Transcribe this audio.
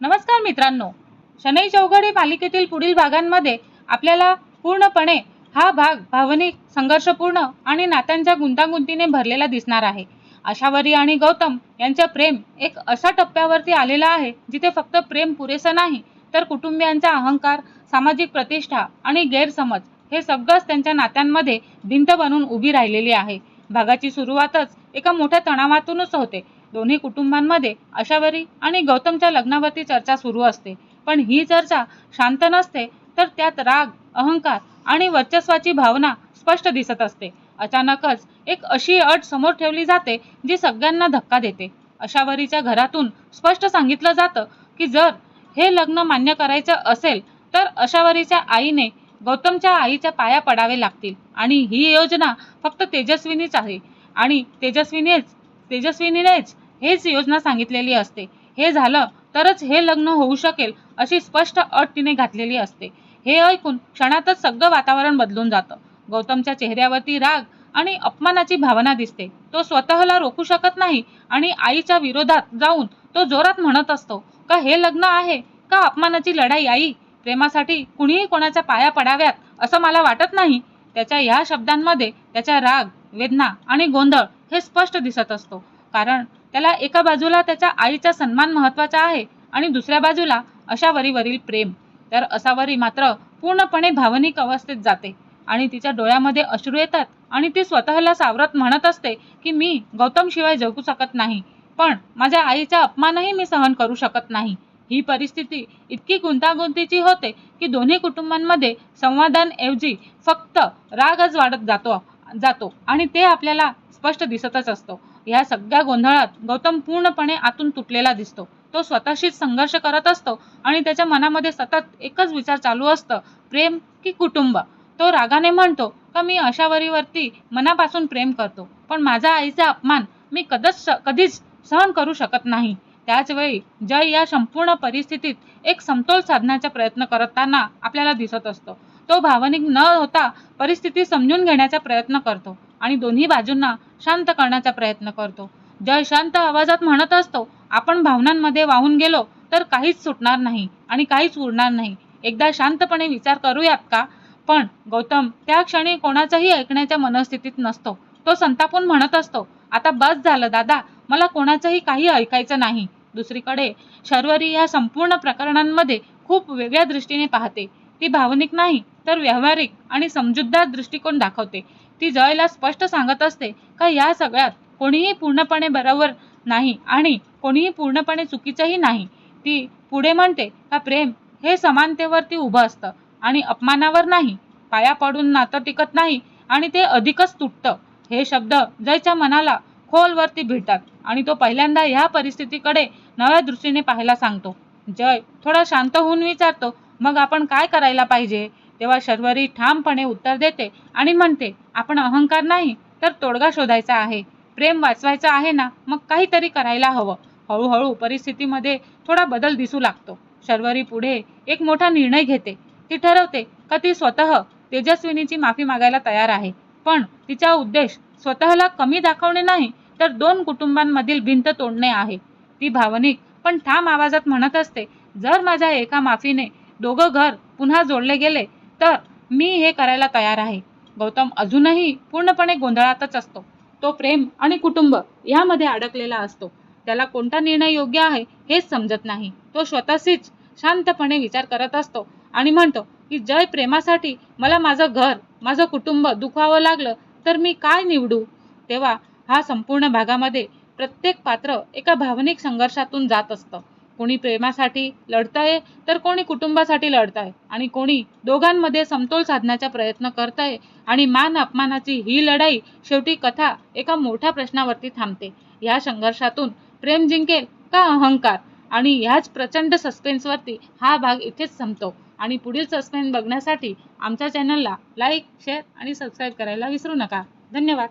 नमस्कार मित्रांनो, शनई चौघडे मालिकेतील पुढील भागांमध्ये आपल्याला पूर्णपणे हा भाग भावनिक, संघर्षपूर्ण आणि नात्यांच्या गुंतागुंतीने भरलेला दिसणार आहे. आशावरी आणि गौतम यांचे प्रेम एक अशा टप्प्यावरती आलेला आहे जिथे फक्त प्रेम पुरेसं नाही, तर कुटुंबियांचा अहंकार, सामाजिक प्रतिष्ठा आणि गैरसमज हे सगळंच त्यांच्या नात्यांमध्ये भिंत बनून उभी राहिलेली आहे. भागाची सुरुवातच एका मोठ्या तणावातूनच होते. दोन्ही कुटुंबांमध्ये आशावरी आणि गौतमच्या लग्नावरती चर्चा सुरू असते, पण ही चर्चा शांत नसते, तर त्यात राग, अहंकार आणि वर्चस्वाची भावना स्पष्ट दिसत असते. अचानकच एक अशी अट समोर ठेवली जाते जी सगळ्यांना धक्का देते. आशावरीच्या घरातून स्पष्ट सांगितलं जातं की जर हे लग्न मान्य करायचं असेल तर आशावरीच्या आईने गौतमच्या आईच्या पाया पडावे लागतील आणि ही योजना फक्त तेजस्विनीच आहे आणि तेजस्विनीनेच हेच योजना सांगितलेली असते. हे झालं तरच हे लग्न होऊ शकेल अशी स्पष्ट अट तिने घातलेली असते. हे ऐकून क्षणातच सगळं वातावरण बदलून जातं. गौतमच्या चेहऱ्यावरती राग आणि अपमानाची भावना दिसते. तो स्वतःला रोखू शकत नाही आणि आईच्या विरोधात जाऊन तो जोरात म्हणत असतो का हे लग्न आहे का अपमानाची लढाई. आई, प्रेमासाठी कुणीही कोणाच्या पाया पडाव्यात असं मला वाटत नाही. त्याच्या ह्या शब्दांमध्ये त्याचा राग, वेदना आणि गोंधळ हे स्पष्ट दिसत असतो, कारण त्याला एका बाजूला त्याच्या आईचा सन्मान महत्वाचा आहे आणि दुसऱ्या बाजूला आशावरीवरील प्रेम. तर आशावरी मात्र पूर्णपणे भावनिक अवस्थेत जाते आणि तिच्या डोळ्यामध्ये अश्रू येतात आणि ती स्वतःला सावरत म्हणत असते की मी गौतम शिवाय जगू शकत नाही, पण माझ्या आईचा अपमानही मी सहन करू शकत नाही. ही परिस्थिती इतकी गुंतागुंतीची होते की दोन्ही कुटुंबांमध्ये संवादांऐवजी फक्त रागच वाढत जातो आणि ते आपल्याला स्पष्ट दिसतच असतो. या सगळ्या गोंधळात गौतम पूर्णपणे आतून तुटलेला दिसतो. तो स्वतःशीच संघर्ष करत असतो आणि त्याच्या मनामध्ये सतत एकच विचार चालू असतं, प्रेम की कुटुंब. तो रागाने म्हणतो का मी आशावरीवरती मनापासून प्रेम करतो, पण माझा आईचा अपमान मी कधीच सहन करू शकत नाही. त्याच वेळी जय या संपूर्ण परिस्थितीत एक समतोल साधण्याचा प्रयत्न करताना आपल्याला दिसत असतो. तो भावनिक न होता परिस्थिती समजून घेण्याचा प्रयत्न करतो आणि दोन्ही बाजूंना शांत करण्याचा प्रयत्न करतो. जय शांत आवाजात म्हणत असतो, आपण भावनांमध्ये वाहून गेलो तर काहीच सुटणार नाही आणि काहीच उरणार नाही. एकदा शांतपणे विचार करूयात का. पण गौतम त्या क्षणी कोणाचाही ऐकण्याच्या मनस्थितीत नसतो. तो संतापून म्हणत असतो, आता बस झालं दादा, मला कोणाचंही काही ऐकायचं नाही. दुसरीकडे शर्वरी या संपूर्ण प्रकरणांमध्ये खूप वेगळ्या दृष्टीने पाहते. ती भावनिक नाही तर व्यावहारिक आणि समजूतदार दृष्टिकोन दाखवते. ती जयला स्पष्ट सांगत असते का या सगळ्यात कोणीही पूर्णपणे बरोबर नाही आणि कोणीही पूर्णपणे चुकीचंही नाही. ती पुढे म्हणते का प्रेम हे समानतेवरती उभं असतं आणि अपमानावर नाही. पाया पडून नातं टिकत नाही आणि ते अधिकच तुटतं. हे शब्द जयच्या मनाला खोलवरती भिडतात आणि तो पहिल्यांदा ह्या परिस्थितीकडे नव्या दृष्टीने पाहायला सांगतो. जय थोडा शांत होऊन विचारतो, मग आपण काय करायला पाहिजे. तेव्हा शर्वरी ठामपणे उत्तर देते आणि म्हणते, आपण अहंकार नाही तर तोडगा शोधायचा आहे. प्रेम वाचवायचं आहे ना, मग काहीतरी करायला हवं. हळूहळू परिस्थितीमध्ये थोडा बदल दिसू लागतो. शर्वरी पुढे एक मोठा निर्णय घेते. ती ठरवते का ती स्वतः तेजस्विनीची माफी मागायला तयार आहे, पण तिचा उद्देश स्वतःला कमी दाखवणे नाही तर दोन कुटुंबांमधील भिंत तोडणे आहे. ती भावनिक पण ठाम आवाजात म्हणत असते, जर माझ्या एका माफीने दोघं घर पुन्हा जोडले गेले तर मी हे करायला तयार आहे. गौतम अजूनही पूर्णपणे गोंधळातच असतो. तो प्रेम आणि कुटुंब यामध्ये अडकलेला असतो. त्याला कोणता निर्णय योग्य आहे हेच समजत नाही. तो स्वतःशीच शांतपणे विचार करत असतो आणि म्हणतो की जय, प्रेमासाठी मला माझं घर, माझं कुटुंब दुखावं लागलं तर मी काय निवडू. तेव्हा हा संपूर्ण भागामध्ये प्रत्येक पात्र एका भावनिक संघर्षातून जात असतं. कोणी प्रेमासाठी लढतंय तर कोणी कुटुंबासाठी लढतंय आणि कोणी दोघांमध्ये समतोल साधण्याचा प्रयत्न करतंय. आणि मान अपमानाची ही लढाई शेवटी कथा एका मोठ्या प्रश्नावरती थांबते. या संघर्षातून प्रेम जिंकेल का अहंकार. आणि ह्याच प्रचंड सस्पेन्सवरती हा भाग इथेच संपतो. आणि पुढील सस्पेन्स बघण्यासाठी आमच्या चॅनलला लाईक, शेअर आणि सबस्क्राईब करायला विसरू नका. धन्यवाद.